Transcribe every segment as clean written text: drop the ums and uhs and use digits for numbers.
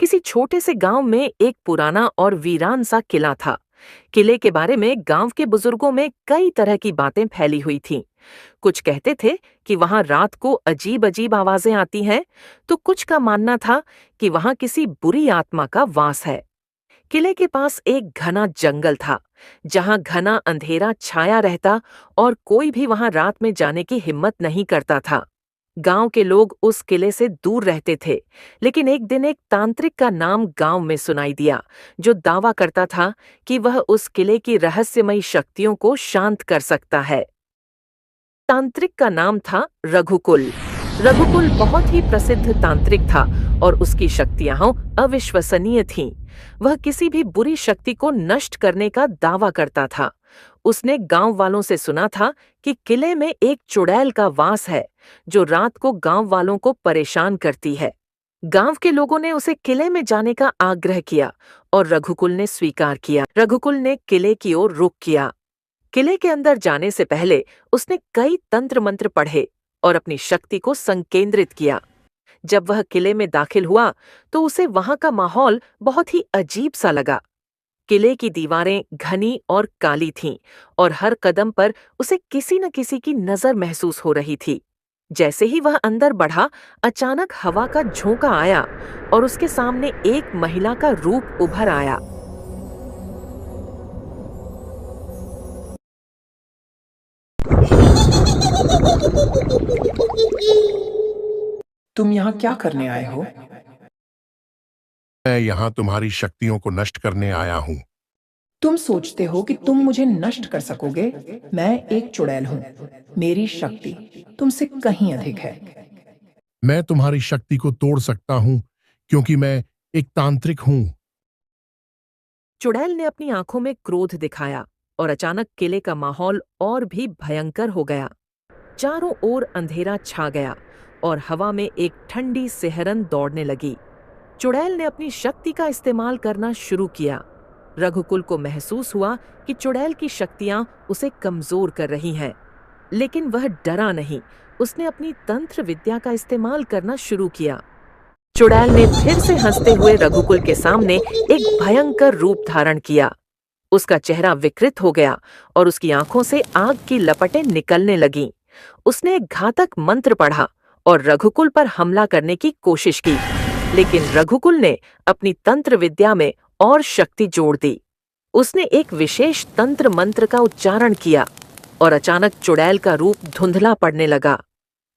किसी छोटे से गांव में एक पुराना और वीरान सा किला था। किले के बारे में गांव के बुजुर्गों में कई तरह की बातें फैली हुई थीं। कुछ कहते थे कि वहां रात को अजीब अजीब आवाजें आती हैं, तो कुछ का मानना था कि वहां किसी बुरी आत्मा का वास है। किले के पास एक घना जंगल था, जहां घना अंधेरा छाया रहता और कोई भी वहां रात में जाने की हिम्मत नहीं करता था। गांव के लोग उस किले से दूर रहते थे, लेकिन एक दिन एक तांत्रिक का नाम गांव में सुनाई दिया, जो दावा करता था कि वह उस किले की रहस्यमयी शक्तियों को शांत कर सकता है। तांत्रिक का नाम था रघुकुल। रघुकुल बहुत ही प्रसिद्ध तांत्रिक था और उसकी शक्तियां अविश्वसनीय थीं। वह किसी भी बुरी शक्ति को नष्ट करने का दावा करता था। उसने गांव वालों से सुना था कि किले में एक चुड़ैल का वास है, जो रात को गांव वालों को परेशान करती है। गांव के लोगों ने उसे किले में जाने का आग्रह किया और रघुकुल ने स्वीकार किया। रघुकुल ने किले की ओर रुख किया। किले के अंदर जाने से पहले उसने कई तंत्र मंत्र पढ़े और अपनी शक्ति को संकेंद्रित किया। जब वह किले में दाखिल हुआ तो उसे वहां का माहौल बहुत ही अजीब सा लगा। किले की दीवारें घनी और काली थीं और हर कदम पर उसे किसी न किसी की नजर महसूस हो रही थी। जैसे ही वह अंदर बढ़ा, अचानक हवा का झोंका आया और उसके सामने एक महिला का रूप उभर आया। तुम यहाँ क्या करने आए हो? मैं यहाँ तुम्हारी शक्तियों को नष्ट करने आया हूँ। तुम सोचते हो कि तुम मुझे नष्ट कर सकोगे? मैं एक चुड़ैल हूँ। मेरी शक्ति तुमसे कहीं अधिक है। मैं तुम्हारी शक्ति को तोड़ सकता हूँ, क्योंकि मैं एक तांत्रिक हूँ। चुड़ैल ने अपनी आंखों में क्रोध दिखाया और अचानक किले का माहौल और भी भयंकर हो गया। चारों ओर अंधेरा छा गया और हवा में एक ठंडी सिहरन दौड़ने लगी। चुड़ैल ने अपनी शक्ति का इस्तेमाल करना शुरू किया। रघुकुल को महसूस हुआ कि चुड़ैल की शक्तियां उसे कमजोर कर रही हैं, लेकिन वह डरा नहीं। उसने अपनी तंत्र विद्या का इस्तेमाल करना शुरू किया। चुड़ैल ने फिर से हंसते हुए रघुकुल के सामने एक भयंकर रूप धारण किया। उसका चेहरा विकृत हो गया और उसकी आंखों से आग की लपटें निकलने लगीं। उसने एक घातक मंत्र पढ़ा और रघुकुल पर हमला करने की कोशिश की, लेकिन रघुकुल ने अपनी तंत्र विद्या में और शक्ति जोड़ दी। उसने एक विशेष तंत्र मंत्र का उच्चारण किया और अचानक चुड़ैल का रूप धुंधला पड़ने लगा।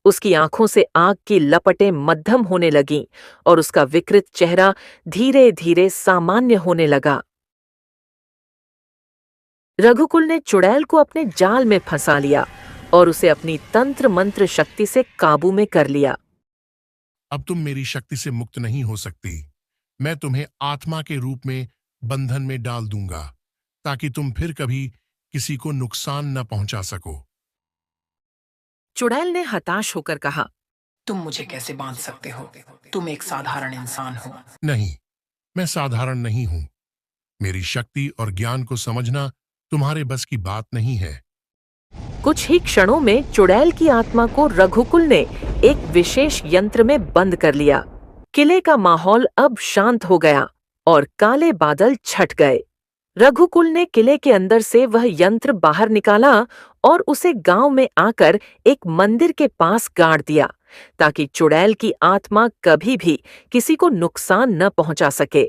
उसकी आंखों से आग की लपटें मद्धम होने लगीं और उसका विकृत चेहरा धीरे धीरे सामान्य होने लगा। रघुकुल ने चुड़ैल को अपने जाल में फंसा लिया और उसे अपनी तंत्र मंत्र शक्ति से काबू में कर लिया। अब तुम मेरी शक्ति से मुक्त नहीं हो सकती। मैं तुम्हें आत्मा के रूप में बंधन में डाल दूंगा, ताकि तुम फिर कभी किसी को नुकसान न पहुंचा सको। चुड़ैल ने हताश होकर कहा, तुम मुझे कैसे बांध सकते हो? तुम एक साधारण इंसान हो। नहीं, मैं साधारण नहीं हूं। मेरी शक्ति और ज्ञान को समझना तुम्हारे बस की बात नहीं है। कुछ ही क्षणों में चुड़ैल की आत्मा को रघुकुल ने एक विशेष यंत्र में बंद कर लिया। किले का माहौल अब शांत हो गया और काले बादल छट गए। रघुकुल ने किले के अंदर से वह यंत्र बाहर निकाला और उसे गांव में आकर एक मंदिर के पास गाड़ दिया, ताकि चुड़ैल की आत्मा कभी भी किसी को नुकसान न पहुंचा सके।